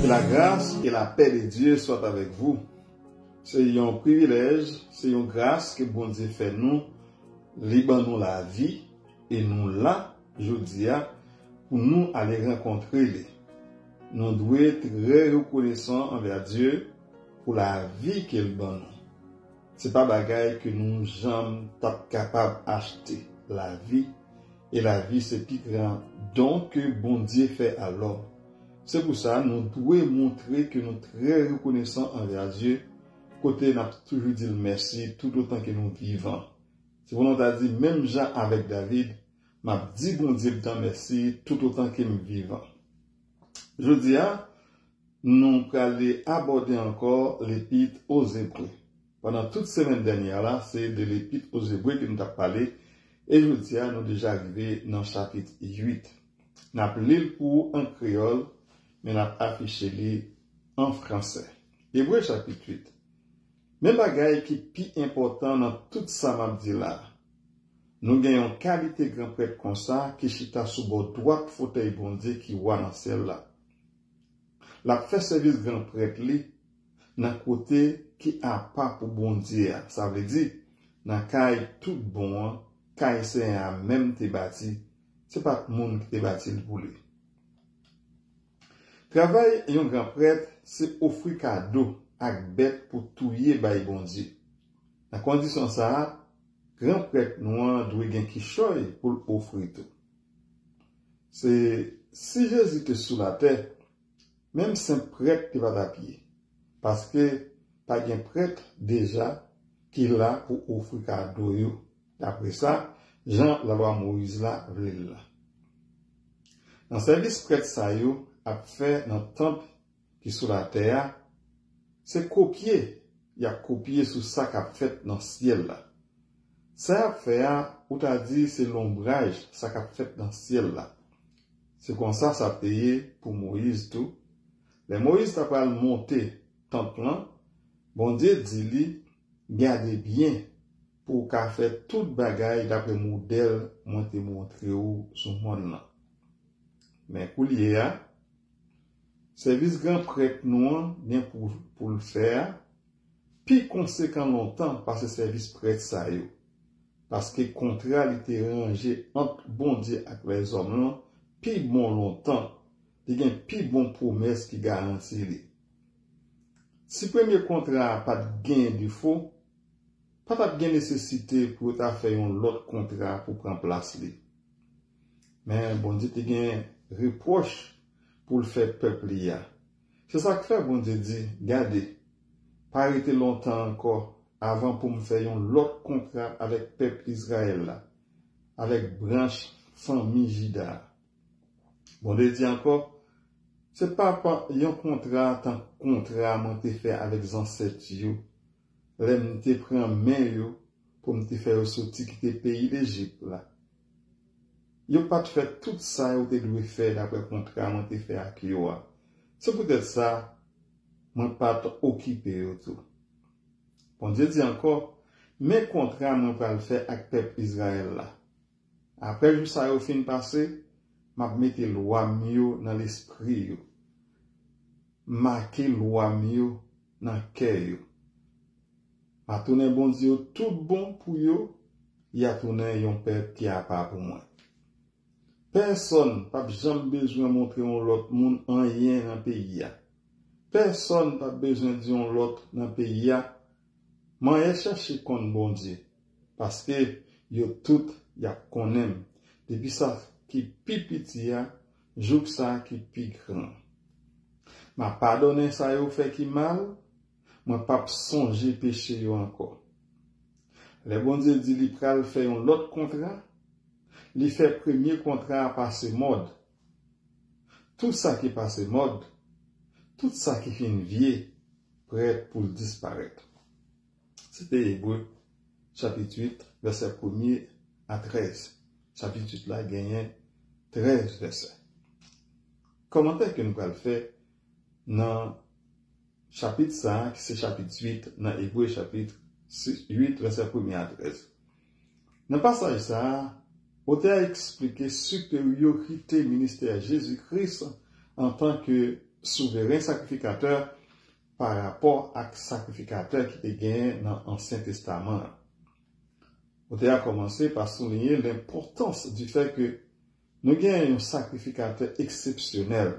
La grâce et la paix de Dieu soient avec vous. C'est un privilège, c'est une grâce que bon Dieu fait nous, liban nous la vie, et nous là, je dis, pour nous aller rencontrer les. Nous devons être très reconnaissants envers Dieu pour la vie qu'il donne. C'est pas bagaille que nous jamais capables d'acheter la vie. Et la vie, c'est plus grand don que bon Dieu fait alors. C'est pour ça nous devons montrer que nous sommes très reconnaissants envers Dieu. Côté, nous avons toujours dit merci tout autant que nous vivons. C'est pour nous dit, même Jean avec David, m'a dit bon Dieu merci tout autant que nous vivons. Je dis, nous allons aborder encore l'épître aux Hébreux. Pendant toute semaine dernière, là, c'est de l'épître aux Hébreux que nous avons parlé. Et je dis, nous sommes déjà arrivés dans le chapitre 8. Nous avons lu pour en créole, mais nous avons affiché en français. Hébreux chapitre 8. Mais bagaille qui est plus important dans tout ça, m'a dit là. Nous gagnons qualité grand prêtre comme ça, qui chita sous bord droit fauteuil bon Dieu qui voit dans celle-là. La fait service grand prêtre li, dans côté qui a pas pour bon Dieu. Ça veut dire, dans caille tout bon, caille c'est un même te bâti, c'est pas tout le monde qui te bâti pour lui. Travail et un grand prêtre, c'est offrir cadeau ak bête pour touyer bay bon Dieu. La condition ça, grand prêtre noir doit gen qui choy pour offrir tout. C'est si Jésus était sous la terre, même saint prêtre qui va à pied. Parce que pas gen prêtre déjà qui là pour offrir cadeau yo. D'après ça, Jean la loi Moïse là vle là. Dans service prêtre ça yo a fait dans temple qui sous la terre, c'est copier. Il a copié sous ça qu'a fait dans le ciel là. Ça a fait, ou t'as dit, c'est l'ombrage, ça qu'a fait dans le ciel là. C'est comme ça a payé pour Moïse tout. Les Moïse t'a pas monter temple là. Bon Dieu dit lui, gardez bien pour qu'a fait toute bagaille d'après modèle, monter montrer ou sur monde là. Mais pour lier, service grand prêtre noir, bien pour le faire, puis conséquent longtemps par ce service prêtre ça yo. Parce que contrat il était rangé entre bon Dieu avec les hommes là, puis bon longtemps, il y a une puis bon promesse qui garantit li. Si premier contrat pas de gain du faux, pas de gain nécessité pour ta faire un autre contrat pour prendre place li. Mais bon Dieu te gain reproche pour le faire peuple ya. C'est ça que fait bon Dieu dit, gardez, pas arrêter longtemps encore avant pour me faire un autre contrat avec peuple Israël là, avec branche famille Juda. Bon Dieu dit encore, c'est pas un contrat tant contrat m'ont fait avec les ancêtres yo, les m'te prend main yo pour me faire sortir quitter pays d'Égypte là. Yo pas fait tout ça yo te doit faire d'après contrat m'ont fait avec yo. C'est peut-être ça moi pas occupé tout. Bon Dieu dit encore, mes contrats moi pas le faire avec peuple Israël là. Après juste ça au fin passé, m'a mettre loi mieux dans l'esprit yo. Marquer loi mieux dans cœur yo. M'a tourner bon Dieu tout bon pour yo, y a tourner un peuple qui a pas pour moi. Personne pas jamais besoin montrer un l'autre monde en rien dans pays a. Personne pas besoin de dire l'autre dans pays a. Moi chercher kon bon Dieu parce que yo tout y a connaît depuis ça qui pi petit a jouk ça qui pi grand. M'a pardonné ça yo fait qui mal, moi pas songer péché yo encore. Le bon Dieu dit li pral faire un autre contrat. Il fait premier contrat à passer mode. Tout ça qui passe mode, tout ça qui fait vieux, prêt pour disparaître. C'était Hébreux, chapitre 8, verset 1er à 13. Chapitre 8 là gagnait 13 versets. Commentaire que nous allons faire dans chapitre 5, c'est chapitre 8, dans Hébreux chapitre 8, verset 1er à 13. Dans le passage ça, auteur a expliqué supériorité ministère Jésus-Christ en tant que souverain sacrificateur par rapport à sacrificateur qui était gagné dans l'Ancien Testament. On a commencé par souligner l'importance du fait que nous avons un sacrificateur exceptionnel.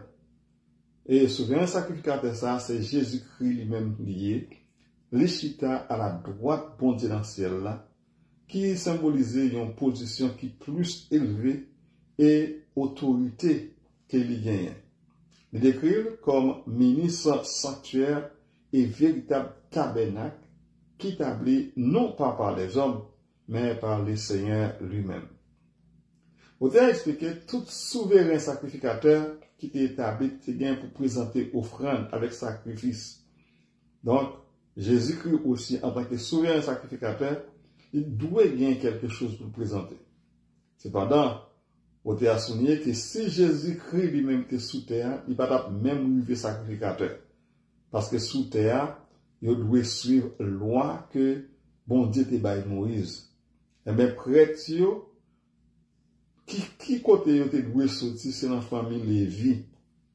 Et souverain sacrificateur, ça, c'est Jésus-Christ lui-même lié, l'échita à la droite bon Dieu dans le ciel là, qui symbolisait une position qui est plus élevée et autorité qu'il gagne. Il décrit comme ministre sanctuaire et véritable tabernacle qui établit non pas par les hommes, mais par le Seigneur lui-même. On a expliqué tout souverain sacrificateur qui était établi pour présenter offrande avec sacrifice. Donc, Jésus-Christ aussi, en tant que souverain sacrificateur, il doit gagner quelque chose pour présenter. Cependant, on a souligné que si Jésus-Christ lui-même était sous terre, il ne peut pas même arriver sacrificateur. Parce que sous terre, il doit suivre la loi que bon Dieu te baille Moïse. Et bien, prêtre, qui côté il doit sortir, c'est dans la famille Lévi.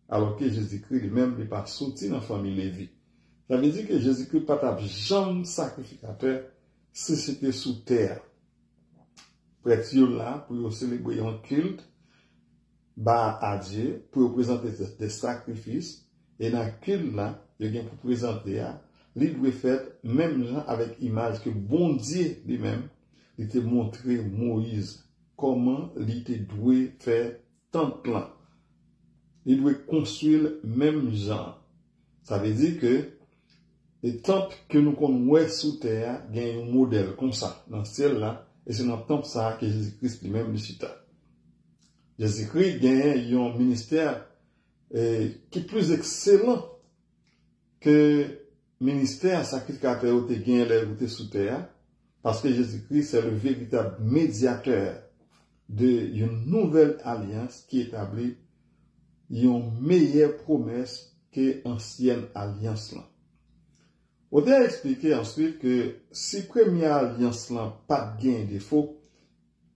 Alors que Jésus-Christ lui-même n'est pas sorti dans la famille Lévi. Ça veut dire que Jésus-Christ n'est pas jamais sacrificateur si c'était sous terre. Prêtre là pour célébrer un culte à Dieu, pour présenter des sacrifices. Et dans le culte là, il y a pour présenter, il doit faire même gens avec image que bon Dieu lui-même, il te montré Moïse comment il te doit faire tant plan. Il doit construire même genre. Ça veut dire que les temples que nous connaissons sous terre, il y a un modèle comme ça, dans le ciel là, et c'est dans le temple ça que Jésus-Christ lui-même le cita. Jésus-Christ gagne un ministère qui est plus excellent que le ministère sacrificateur qui gagne la sous terre, parce que Jésus-Christ c'est le véritable médiateur d'une nouvelle alliance qui établit une meilleure promesse que l'ancienne alliance là. On a expliqué ensuite que si la première alliance là pas de gain défaut,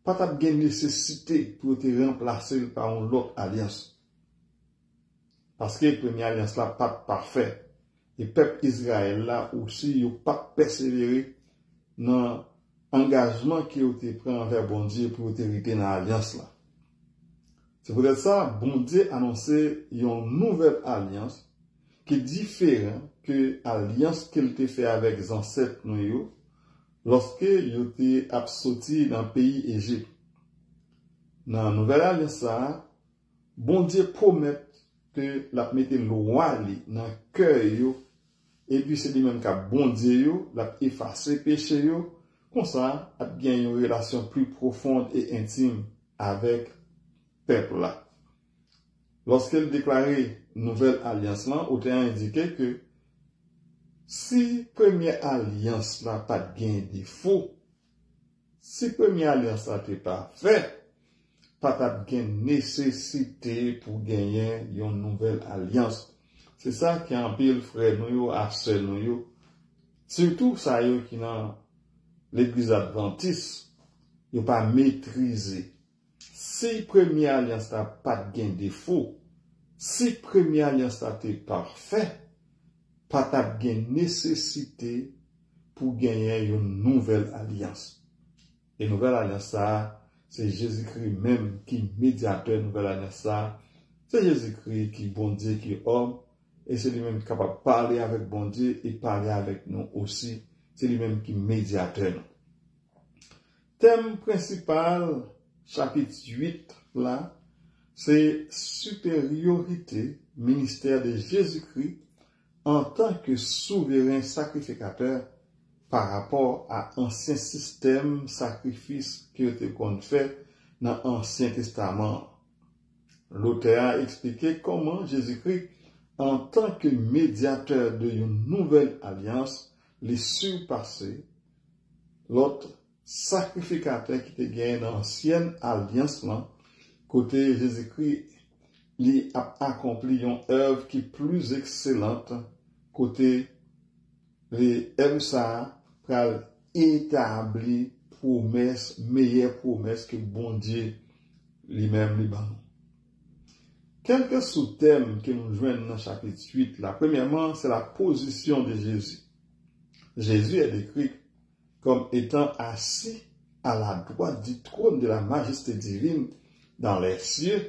pas de nécessité pour te remplacer par une autre alliance. Parce que la première alliance là pas parfait. Et le peuple Israël là aussi, il n'a pas persévéré dans l'engagement qu'il a pris envers bon Dieu pour te rester dans l'alliance là. C'est peut-être ça, bon Dieu a annoncé une nouvelle alliance qui est différente que l'alliance qu'il a fait avec les ancêtres nous lorsque il était sorti dans le pays Égypte. Dans la nouvelle alliance, bon Dieu promet que la mette le roi dans le cœur, et puis c'est lui-même qui a bon Dieu, l'a effacé péché, comme ça, a gagné une relation plus profonde et intime avec le peuple là. Lorsqu'elle déclarait nouvelle alliance là, on a indiqué que si première alliance là pas de gain défaut, si première alliance là t'est pas fait, pas de gain nécessité pour gagner une nouvelle alliance. C'est ça qui empile frère nous à sœur nous, surtout ça yo qui dans l'église adventiste, yo pas maîtriser. Si première alliance là pas de gain défaut, si première alliance là t'est parfait, pas de nécessité pour gagner une nouvelle alliance. Et nouvelle alliance ça, c'est Jésus-Christ même qui est médiateur nouvelle alliance ça. C'est Jésus-Christ qui est bon Dieu, qui est homme, et c'est lui-même capable de parler avec bon Dieu et parler avec nous aussi. C'est lui-même qui est médiateur. Thème principal, chapitre 8, là, c'est supériorité, ministère de Jésus-Christ en tant que souverain sacrificateur par rapport à l'ancien système sacrifice qui a été fait dans l'Ancien Testament. L'auteur a expliqué comment Jésus-Christ, en tant que médiateur d'une nouvelle alliance, les surpassé l'autre sacrificateur qui était gagné dans l'ancienne alliance là, côté Jésus-Christ, il a accompli une œuvre qui est plus excellente côté les œuvres ça pour établir promesse, meilleure promesse que bon Dieu lui-même lui donne. Quelques sous-thèmes que nous joignons dans le chapitre 8, là, premièrement, c'est la position de Jésus. Jésus est décrit comme étant assis à la droite du trône de la majesté divine dans les cieux,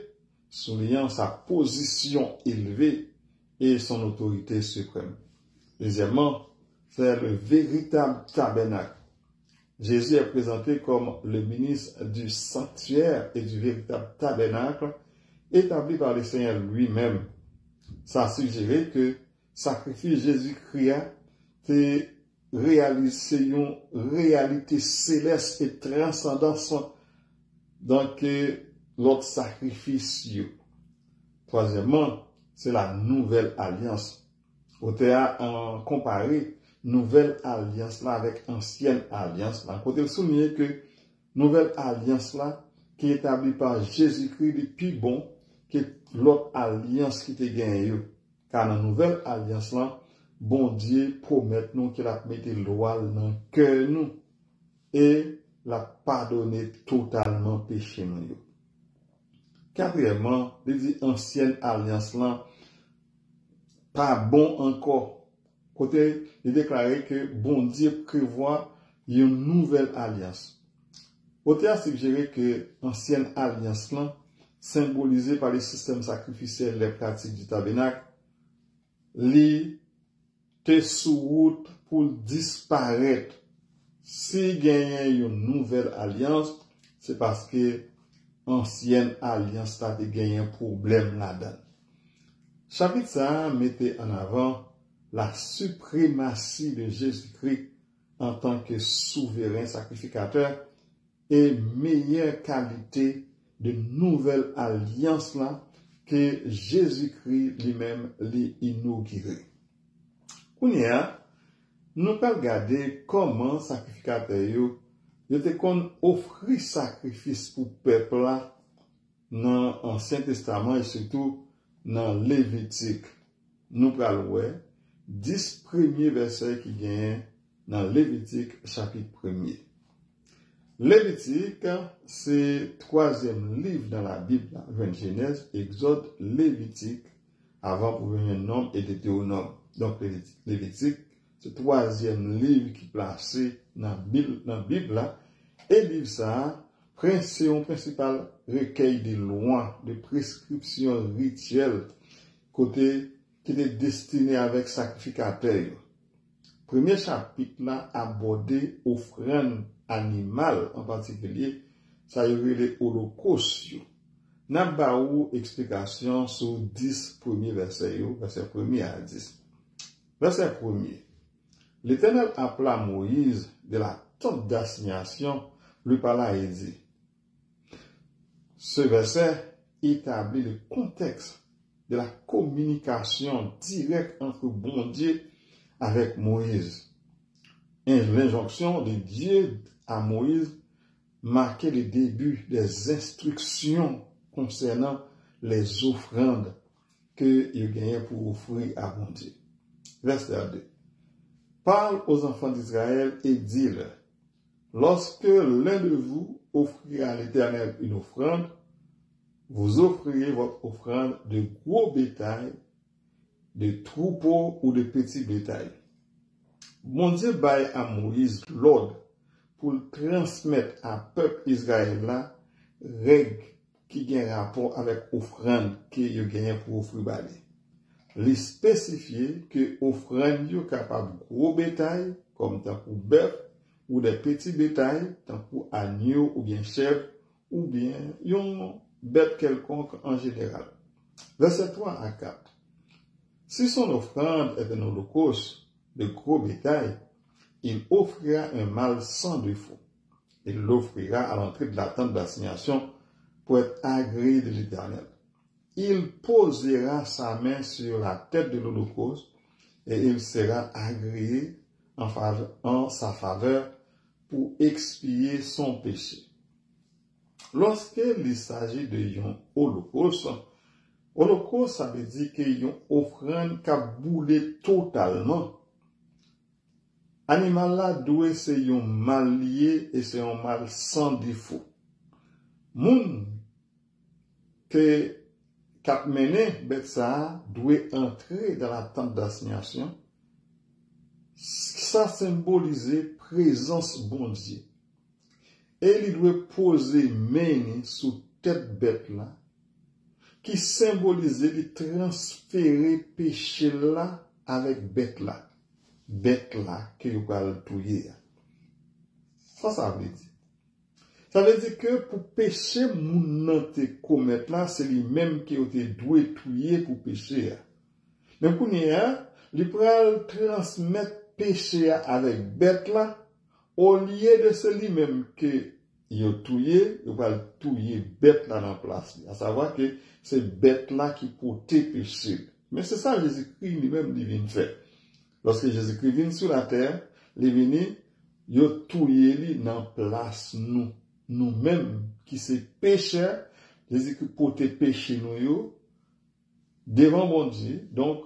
soulignant sa position élevée et son autorité suprême. Deuxièmement, c'est le véritable tabernacle. Jésus est présenté comme le ministre du sanctuaire et du véritable tabernacle établi par le Seigneur lui-même. Ça suggérait que sacrifice Jésus-Christ est réalisé une réalité céleste et transcendante dans l'autre sacrifice. Troisièmement, c'est la nouvelle alliance. Au théâtre, en comparé nouvelle alliance là avec ancienne alliance là. Côté souligner que nouvelle alliance là qui est établie par Jésus-Christ depuis bon que l'autre alliance qui était gagnée. Car dans la nouvelle alliance là, bon Dieu promet nous qu'il a mis loi dans le cœur nous et l'a pardonné totalement péché nous. Quatrièmement, il dit ancienne alliance là pas bon encore. Côté, il déclarait que bon Dieu prévoit une nouvelle alliance. Côté a suggéré que ancienne alliance là, symbolisée par les systèmes sacrificiels, les pratiques du tabernacle, li te sous route pour disparaître. Si gagne une nouvelle alliance, c'est parce que ancienne alliance a gagné un problème là-dedans. Chapitre ça mettait en avant la suprématie de Jésus-Christ en tant que souverain sacrificateur et meilleure qualité de nouvelle alliance là que Jésus-Christ lui-même l'a inauguré. Kounia, nous allons regarder comment sacrificateur était qu'on offrit sacrifice pour peuple là dans l'Ancien Testament et surtout dans Lévitique. Nous allons voir 10 premiers versets qui viennent dans Lévitique chapitre 1er. Lévitique, c'est le troisième livre dans la Bible, Genèse, Exode, Lévitique, avant pour venir Nombre et Deutéronome. Donc Lévitique, c'est le troisième livre qui est placé dans la Bible, et livre ça, c'est un principal recueil de lois, de prescriptions rituelles, côté qui est destiné avec sacrificateur. Premier chapitre là abordé offrande animale en particulier, ça y est les holocaustes. N'a pas ou explication sur 10 premiers versets, verset 1er à 10. Verset 1er. L'Éternel appela Moïse de la tente d'assignation, lui parla et dit. Ce verset établit le contexte de la communication directe entre bon Dieu avec Moïse. Et l'injonction de Dieu à Moïse marquait le début des instructions concernant les offrandes que il gagnait pour offrir à bon Dieu. Verset 2. Parle aux enfants d'Israël et dis-leur, lorsque l'un de vous offrira à l'Éternel une offrande, vous offrirez votre offrande de gros bétail, de troupeaux ou de petits bétail. Bon Dieu baille à Moïse l'ordre pour transmettre à peuple Israël là règles qui ont rapport avec offrande qu'il a gagné pour offrir balé. Les spécifier que offrande est capable de gros bétail comme tant pour bœuf ou des petits bétail tant pour agneau ou bien chèvre ou bien une bête quelconque en général. Verset 3 à 4. Si son offrande est un holocauste de gros bétail, il offrira un mâle sans défaut. Il l'offrira à l'entrée de la tente d'assignation pour être agréé de l'Éternel. Il posera sa main sur la tête de l'holocauste et il sera agréé en sa faveur pour expier son péché. Lorsqu'il s'agit de un holocauste, ça veut dire qu'il y a une offrande qui a boulé totalement. Animal là doit c'est un mal lié et c'est un mal sans défaut. Moun que Cap mené, bête ça doit entrer dans la tente d'assignation. Ça symbolise présence bon Dieu. Et il doit poser main sous tête bête là, qui symbolise de transférer péché là avec bête là. Bête là que vous allez touiller. Ça veut dire. Ça veut dire que pour pécher, moun te commettre là, c'est lui-même qui a été doué touiller pour pécher. Mais pour nous, il peut transmettre péché avec bête là, au lieu de c'est lui-même que il a touillé, il va touiller bête là dans la place. À savoir que c'est bête là qui portait péché. Mais c'est ça Jésus-Christ lui-même il vient faire. Lorsque Jésus-Christ vient sur la terre, il vient, il a touillé dans la place nous. Nous-mêmes qui c'est pécheurs, Jésus-Christ portait péché nous devant mon Dieu. Donc,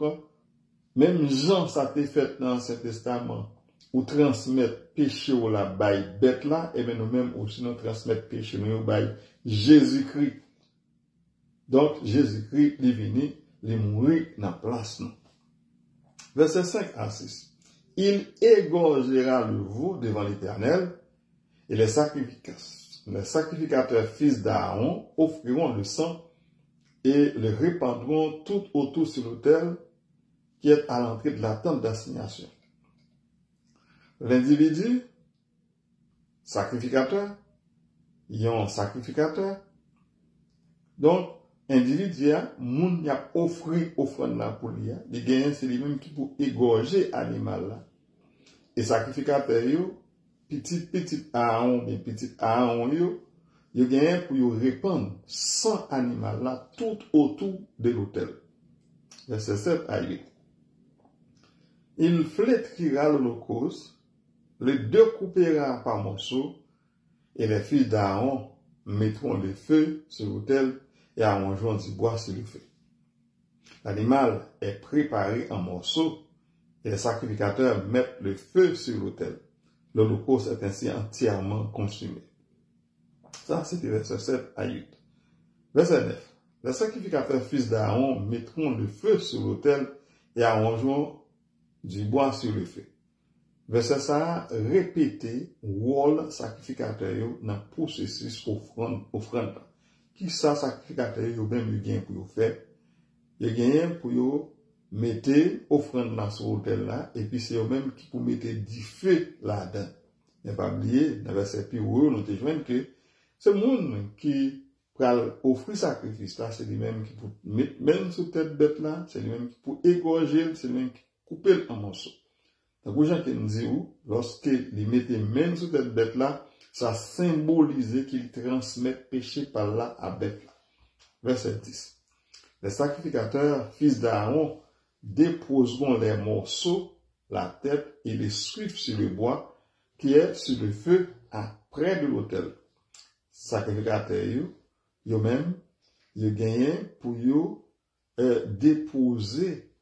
même Jean, ça t'est fait dans l'Ancien Testament, ou transmettre péché ou la baille bête là, et bien nous-mêmes aussi nous transmettre péché nous baille Jésus-Christ. Donc, Jésus-Christ, il est venu, il est mort dans la place nous. Verset 5 à 6. Il égorgera le veau devant l'Éternel, et les sacrificateurs fils d'Aaron offriront le sang et le répandront tout autour sur l'autel qui est à l'entrée de la tente d'assignation. L'individu, sacrificateur, il y a un sacrificateur. Donc, individu, moun y a offri offrande là pour lui. Il gagne, c'est lui-même qui peut égorger l'animal là. Et sacrificateur, petit Aaron, bien petit Aaron, il gagne pour y répandre 100 animaux là tout autour de l'autel. Verset 7 à 8. Il flétrira l'holocauste, le découpera par morceaux, et les fils d'Aaron mettront le feu sur l'autel et arrangeront du bois sur le feu. L'animal est préparé en morceaux, et les sacrificateurs mettent le feu sur l'autel. L'holocauste est ainsi entièrement consumé. Ça, c'était verset 7 à 8. Verset 9. Les sacrificateurs fils d'Aaron mettront le feu sur l'autel et arrangeront du bois sur le feu. Verset ça, répéter, rôle sacrificateur dans le processus offrande. Qui ça, sacrificateur, yo même yo gagne pour faire? Yo gagne pour yo mettre offrande dans ce hôtel là, et puis c'est eux même qui pour mettre du feu là-dedans. Ne pas oublier, dans le verset plus haut, nous te joignent que ce monde qui pral offrir sacrifice là, c'est lui-même qui pour mettre même sur tête bête là, c'est lui-même qui pour égorger, c'est lui-même qui couper en morceaux. Donc, les gens qui nous disent, lorsque ils mettent même sur tête bête là, ça symbolise qu'il transmet péché par là à bête là. Verset 10. Les sacrificateurs, fils d'Aaron, déposeront les morceaux, la tête et les suivent sur le bois qui est sur le feu près de l'autel. Sacrificateurs, yo même, yo gagnent pour yo déposer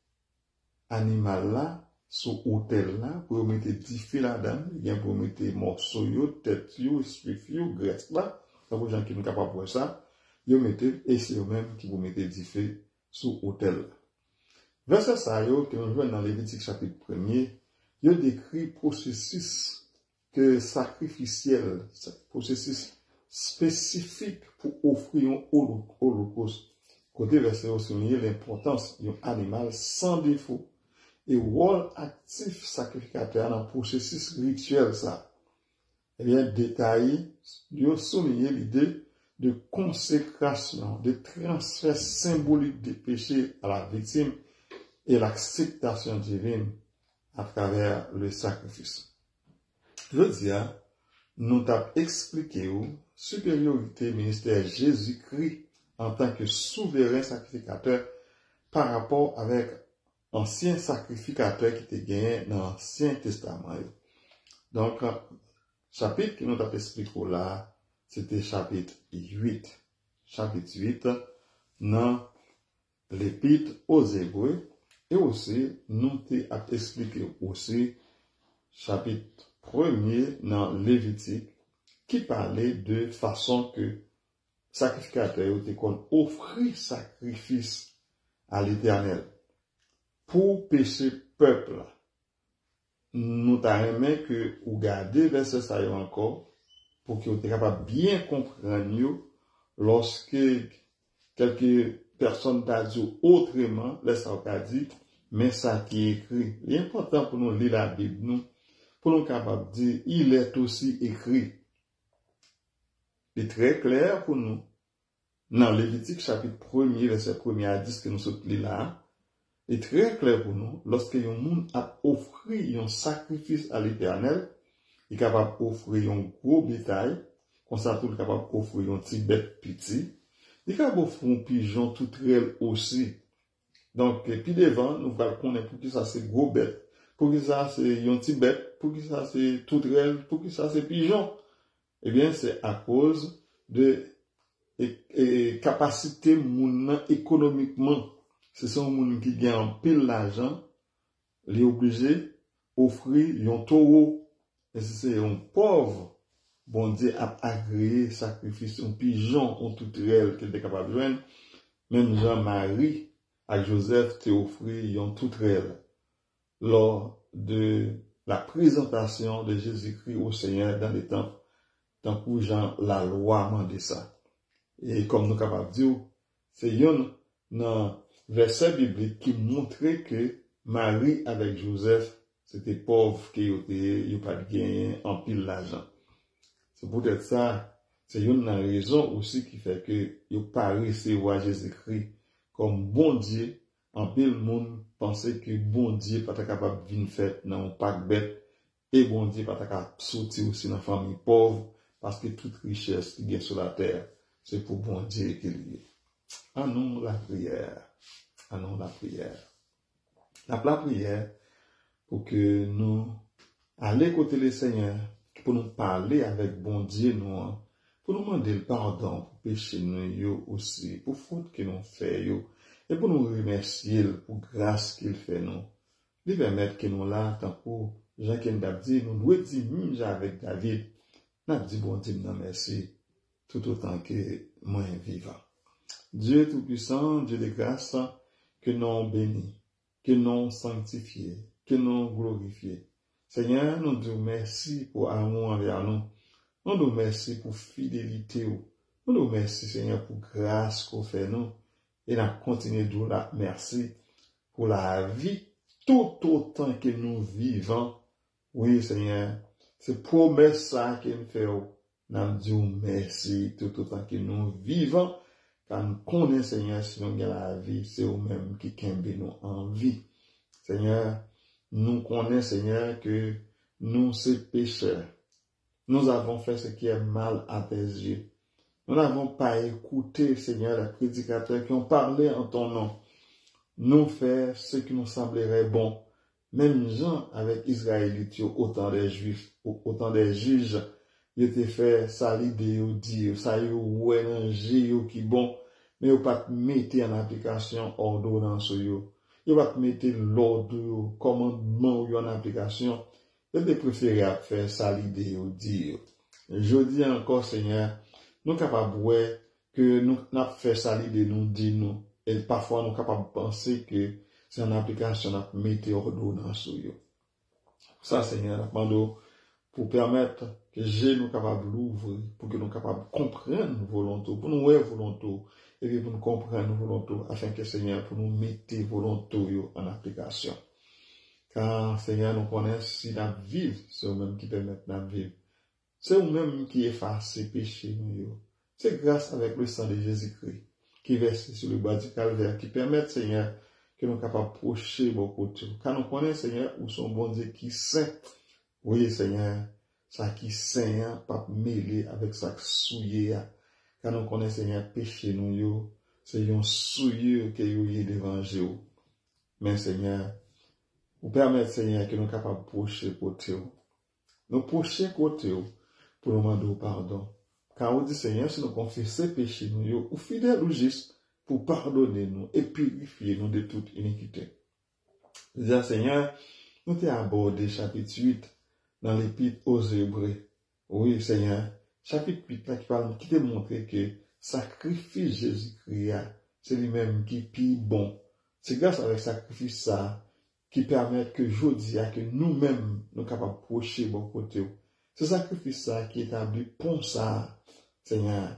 animal là sur l'autel là, pour mettre des fils là-dedans, bien pour mettre morceaux yo, tête yo, suif yo, graisse là. Donc, les gens qui sont capables de faire ça, yo mettez, et c'est eux-mêmes qui vous mettez du feu sur l'autel. Verset ça, yo, que nous voyons dans Lévitique chapitre 1er, yo décrit processus que sacrificiel, processus spécifique pour offrir un holocauste. Côté verset, on souligne l'importance d'un animal sans défaut et rôle actif sacrificateur dans le processus rituel ça. Eh bien, détaillé, yo souligne l'idée de consécration, de transfert symbolique des péchés à la victime et l'acceptation divine à travers le sacrifice. Je dis, nous t'avons expliqué supériorité ministère Jésus-Christ en tant que souverain sacrificateur par rapport avec ancien sacrificateur qui était gagné dans l'Ancien Testament. Donc, chapitre que nous t'avons expliqué là, c'était chapitre 8. Chapitre 8 dans l'Épître aux Hébreux. Et aussi, nous t'avons expliqué aussi chapitre 1er dans Lévitique qui parlait de façon que sacrificateur te kon offrir sacrifice à l'Éternel pour pécher peuple. Nous t'aimons que ou garder verset ça encore pour que vous soyez capable de bien comprendre lorsque quelques personnes t'a dit autrement, laisse ça dit, mais ça qui est écrit. L'important pour nous lire la Bible, nous, pour nous capables de dire, il est aussi écrit. C'est très clair pour nous. Dans Lévitique chapitre 1er, verset 1er à 10 que nous sommes là, c'est très clair pour nous. Lorsque un monde a offert un sacrifice à l'Éternel, il est capable d'offrir un gros bétail, comme ça tout est capable d'offrir un petit bête petit, il est capable d'offrir un pigeon tout réel aussi. Donc, puis devant, nous allons connaître pour qui ça c'est gros bête, pour qui ça c'est un petit bête, pour qui ça c'est tout réel, pour qui ça c'est pigeon. Eh bien, c'est à cause de capacité moun économiquement. Ce sont moun qui gagnent pile l'argent, les obligés offrir un taureau. Et si c'est un pauvre, bon Dieu a agréé sacrifice un pigeon, un tout réel qu'il est capable de joindre. Même Jean-Marie avec Joseph t'a offert un tout réel lors de la présentation de Jésus-Christ au Seigneur dans les temples. Tant que Jean, la loi mandait ça. Et comme nous capables de dire, c'est un verset biblique qui montrait que Marie avec Joseph, c'était pauvre, qui n'avait pas de gain en pile l'argent. C'est peut-être ça, c'est une raison aussi qui fait que il pas recevoir Jésus-Christ comme bon Dieu. En pile monde pensait que bon Dieu pas capable de venir faire dans un pack bête et bon Dieu pas capable de sortir aussi dans une famille pauvre parce que toute richesse qui est sur la terre, c'est pour bon Dieu qu'il y est. Annons la prière. Annons la prière. La prière pour que nous allions côté le Seigneur, pour nous parler avec bon Dieu, nous, pour nous demander le pardon pour pécher nous aussi, pour faute que nous faisons, et pour nous remercier pour grâce qu'il fait nous. Il permettre que nous là, tant pour Jean-Ken dit, nous devons dire avec David, nous dit bon Dieu, non merci, tout autant que moi vivant. Dieu Tout-Puissant, Dieu de grâce, que nous bénis, que nous sanctifiés, que nous glorifiés. Seigneur, nous disons merci pour amour envers nous. Nous nous merci pour fidélité. Nous nous merci, Seigneur, pour grâce qu'on fait nous. Et nous continuons de la merci pour la vie tout autant que nous vivons. Oui, Seigneur, c'est promesse ça que nous faisons. Nous disons merci tout autant que nous vivons. Car nous connaissons, Seigneur, si nous avons la vie, c'est nous-mêmes qui nous en vie. Seigneur, nous connaissons, Seigneur, que nous sommes pécheurs. Nous avons fait ce qui est mal à tes yeux. Nous n'avons pas écouté, Seigneur, les prédicateurs qui ont parlé en ton nom. Nous faisons ce qui nous semblerait bon. Même Jean avec Israélites, autant des Juifs, autant des juges, ils étaient fait ça l'idée ou dire, ça y est, ou qui bon, mais ils pas mettre en application ordonnance yo. Ils pas mettre l'ordre, commandement en application. Ils préfèrent faire ça l'idée ou dire. Je dis encore, Seigneur, nous capables que nous n'avons fait ça l'idée nous dit nous. Et parfois nous capables de penser que c'est une application à mettre ordonnance yo. Ça, Seigneur, pour permettre que j'ai nous capables l'ouvrir, pour que nous capables de comprendre nos volontés, pour nous voir volonté, et puis pour nous comprendre nos volontés, afin que Seigneur, pour nous mettre volonté en application. Car Seigneur, nous connaissons si nous vivons, c'est eux-mêmes qui permettent de vivre. C'est eux-mêmes qui effacent ces péchés. C'est grâce avec le sang de Jésus-Christ, qui verse sur le bas du calvaire, qui permet, Seigneur, que nous sommes capables de procher beaucoup de choses. Car nous connaissons, Seigneur, où son bon Dieu qui saint. Oui, Seigneur, ça qui saint, pas mêlé avec ça qui souillé. Car nous connaissons, Seigneur, péché nous, c'est un souillé que nous y l'évangile. Mais, Seigneur, vous permettez, Seigneur, que nous sommes capables de procher côté. Nous procher côté pour nous demander pardon. Car on dit, Seigneur, si nous confessons péché nous, ou fidèle ou juste, pour pardonner nous et purifier nous de toute iniquité. Déjà, Seigneur, nous t'ai abordé chapitre 8 dans l'épître aux Hébreux. Oui, Seigneur, chapitre 8 là qui te montre que sacrifice Jésus-Christ, c'est lui-même qui est bon. C'est grâce à ce sacrifice ça qui permet que aujourd'hui, que nous-mêmes, nous sommes capables de procher bon côté. C'est sacrifice ça qui établit pour ça, Seigneur.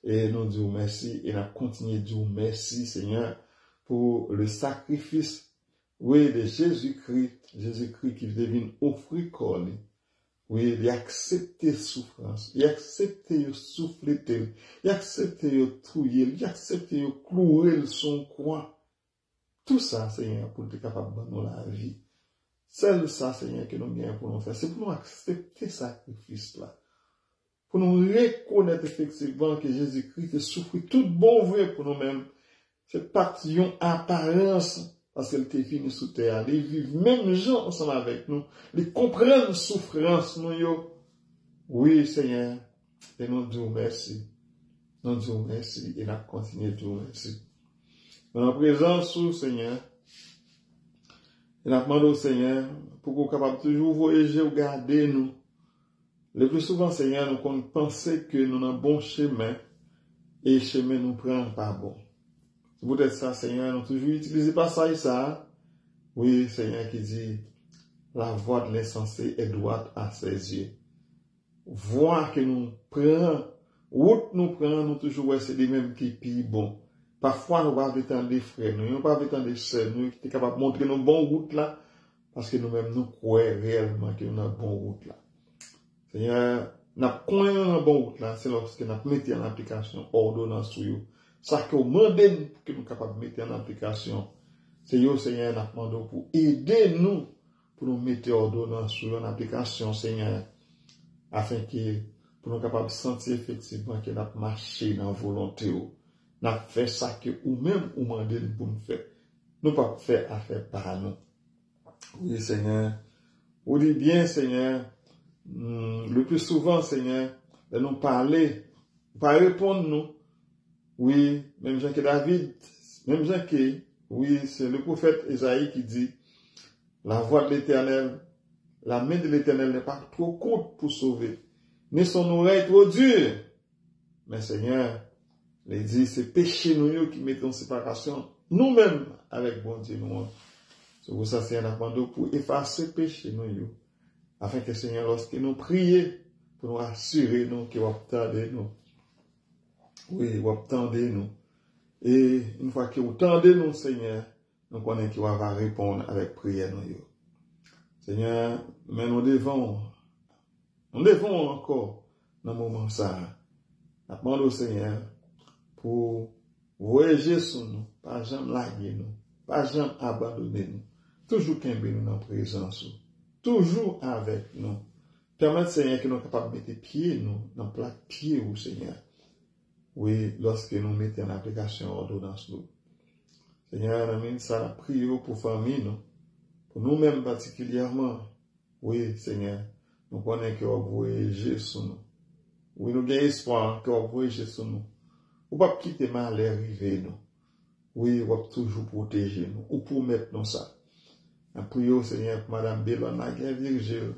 Et nous disons merci et nous continuons de dire merci, Seigneur, pour le sacrifice, oui, de Jésus-Christ qui devient offrir corps. Oui, il a accepté souffrance, il a accepté souffler, il a accepté trouiller, il a accepté clouer son croix. Tout ça, Seigneur, pour être capable de nous la vie. C'est ça, Seigneur, que nous gagnons pour nous faire. C'est pour nous accepter ce sacrifice-là. Pour nous reconnaître effectivement que Jésus-Christ a souffert tout bon vrai pour nous-mêmes. C'est partie d'une apparence, parce qu'elle était finie sous terre. Ils vivent même gens ensemble avec nous. Ils comprennent souffrance, nous, yo. Oui, Seigneur. Et nous disons merci. Nous disons merci. Et nous continuons de dire merci. Dans la présence du Seigneur, et nous demandons au Seigneur pour qu'on soit capable de toujours voyager ou garder nous. Le plus souvent, Seigneur, nous pensons que nous avons un bon chemin et le chemin nous prend pas bon. C'est peut-être ça, Seigneur, nous toujours utilisé pas ça et ça. Oui, Seigneur qui dit, la voie de l'insensé est droite à ses yeux. Voie que nous prenons, route nous prenons, nous toujours c'est les mêmes qui pillent bon. Parfois, nous ne pouvons pas attendre des frères, nous ne pouvons pas attendre des sœurs, nous sommes capables de montrer nos bonnes routes là, parce que nous-mêmes, nous croyons réellement que nous avons une bonne route là. Seigneur, nous avons une bonne route là, c'est lorsque nous mettons en application ordonnance sur vous. Ça que nous demandons que nous sommes capables de mettre en application. C'est vous, Seigneur, nous demandons pour aider nous, pour nous mettre ordonnance sur en application, Seigneur, afin que, pour nous capables de sentir effectivement que nous avons marché dans la volonté. Nous avons fait ça que nous-mêmes, nous demandons pour nous faire. Nous ne pouvons pas faire affaire par nous. Oui, Seigneur. Vous dites bien, Seigneur, le plus souvent, Seigneur, de nous parler, pas répondre nous. Oui, même Jean que David, même Jean que, oui, c'est le prophète Esaïe qui dit, la voix de l'Éternel, la main de l'Éternel n'est pas trop courte pour sauver, ni son oreille trop dure. Mais Seigneur, il dit, c'est péché nous qui mettons en séparation, nous-mêmes, avec bon Dieu, nous. C'est pour ça, Seigneur, nous demandons pour effacer péché nous, afin que Seigneur, lorsque nous prions, pour nous assurer nous que vous attendez nous. Oui, vous attendez nous. Et une fois que vous attendez nous, Seigneur, nous connaissons qu'il va répondre avec prière nous. Seigneur, mais nous devons encore, dans le moment ça, demander au Seigneur pour voyager sur nous, pas jamais larguer nous, pas jamais abandonner nous, toujours qu'aimer nous dans la présence, toujours avec nous. Permettre, Seigneur, que nous sommes capables de mettre pieds nous, dans le plat pied, au Seigneur. Oui, lorsque nous mettons en application ordonnance nous. Seigneur, nous ça la prière pour famille nous, pour nous-mêmes particulièrement. Oui, Seigneur, nous connaissons que vous voyagez sur nous. Oui, nous avons espoir que vous voyagez sur nous. Ou pas quitter mal arriver nous. Oui, vous toujours protéger nous. Ou pour mettre nous ça. Nous prions, Seigneur, pour Madame Bélona, Virgile,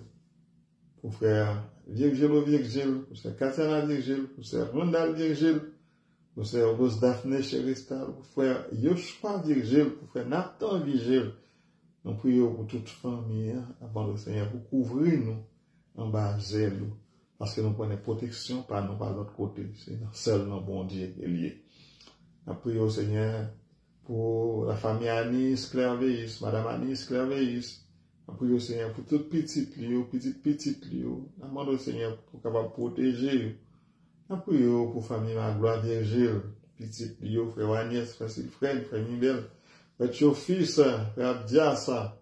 pour frère Virgile, pour frère Katina Virgile, pour frère Rondal Virgile, pour frère Rose Daphné Cheristal, pour frère Yoshua Virgile, pour frère Nathan Virgile. Nous prions pour toute famille, avant le Seigneur, pour couvrir nous en bas zèle, parce que nous prenons protection par nous, par l'autre côté. C'est seul notre bon Dieu qui est lié. Nous prions, Seigneur, pour la famille Anis Clairveis, Madame Anis Clairveis. Nous prions, Seigneur, pour toute petite lieu, petite lieu. Nous demandons, Seigneur, pour capable protéger. Nous prions pour la famille Magloire Virgile, petite lieu, frère Agnès, frère Sylfred, frère Mibel, frère Tchofis, frère Abdiasa,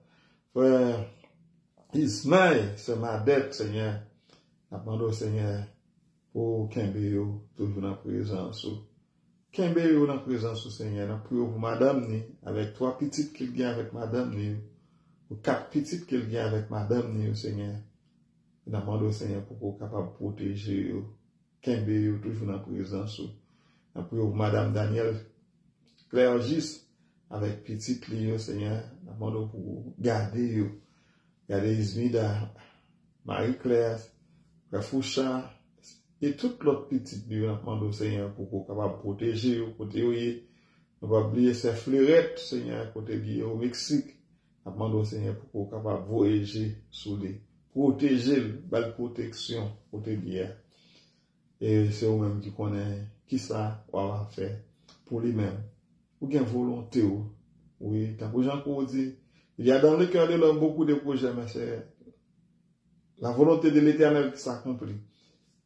frère Ismaël, c'est ma dette, Seigneur. Nous demandons, Seigneur, pour Kembeyo, toujours dans la présence. Kembeyo dans la présence, Seigneur. Nous prions pour Madame Ni, avec 3 petites qu'il vient avec Madame Ni, ou 4 petites qu'il vient avec Madame Ni, Seigneur. Nous demandons, Seigneur, pour qu'on soit capable de protéger Kembeyo, toujours dans la présence. Nous prions pour Madame Danielle Clergis, avec petite Léo, Seigneur. Nous demandons pour garder Ismida, Marie-Claire, Frère Foucha, et toute l'autre petite lui, on demande au Seigneur pour qu'on capable protéger au côté où il on va oublier ces fleurettes, Seigneur, côté lié au Mexique. On demande au Seigneur pour qu'on capable voyager sous les protéger, la protection côté lié. Et c'est eux-mêmes qui connaissent qui ça va faire pour lui-même. Ou bien volonté ou. Oui, tant que Jean-Paul dit, il y a dans le cœur de l'homme beaucoup de projets, mais c'est la volonté de l'Éternel qui s'accomplit.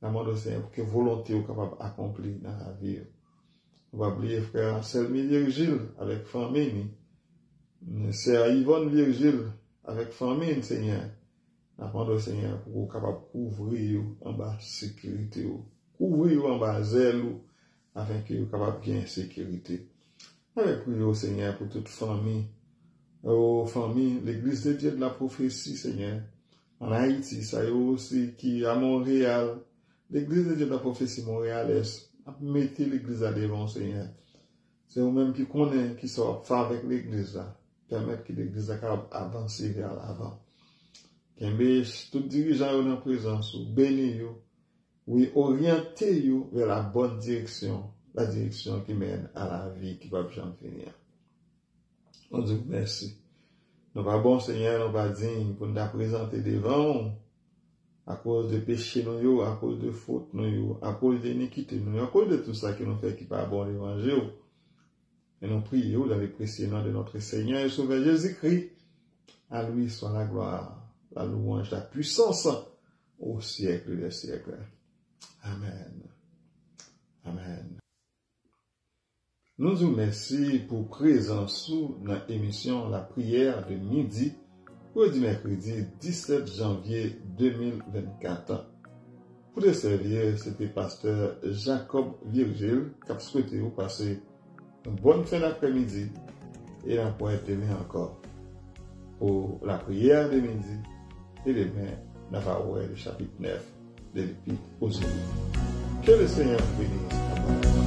La demande au Seigneur pour que volonté soit capable d'accomplir dans la vie. On va oublier frère Anselme Virgile avec famille. Sœur Yvonne Virgile avec famille, Seigneur. La demande au Seigneur pour qu'on capable couvrir en bas sécurité. Couvrir en bas zèle afin que vous capable bien sécurité. Avec prier au Seigneur pour toute famille. Famille, l'église de Dieu de la prophétie, Seigneur. En Haïti, ça y est aussi qui à Montréal. L'église de Dieu de la prophétie montréalaise. Mettez l'église à devant, Seigneur. C'est vous-même qui connaît, qui sont avec l'église là. Permettre que l'église avance vers l'avant. Qu'un tout dirigeant en présence, béni, oui, orienter vers la bonne direction, la direction qui mène à la vie qui va jamais finir. On dit merci. Nous pas bon Seigneur, nous pas dignes pour nous présenter devant à cause de péché nous, à cause de faute nous, à cause d'iniquité nous, à cause de tout ça qui nous fait qui pas bon l'évangile. Et nous prions dans le précieux nom de notre Seigneur et Sauveur Jésus-Christ. À lui soit la gloire, la louange, la puissance au siècle des siècles. Amen. Amen. Nous vous remercions pour présence sous notre émission La prière de midi pour du mercredi 17 janvier 2024. Pour le servir, c'était pasteur Jacob Virgile qui a souhaité vous passer une bonne fin d'après-midi et on pourrait être encore pour la prière de midi et demain, nous allons voir le chapitre 9 de l'Épître aux Hébreux. Que le Seigneur vous bénisse.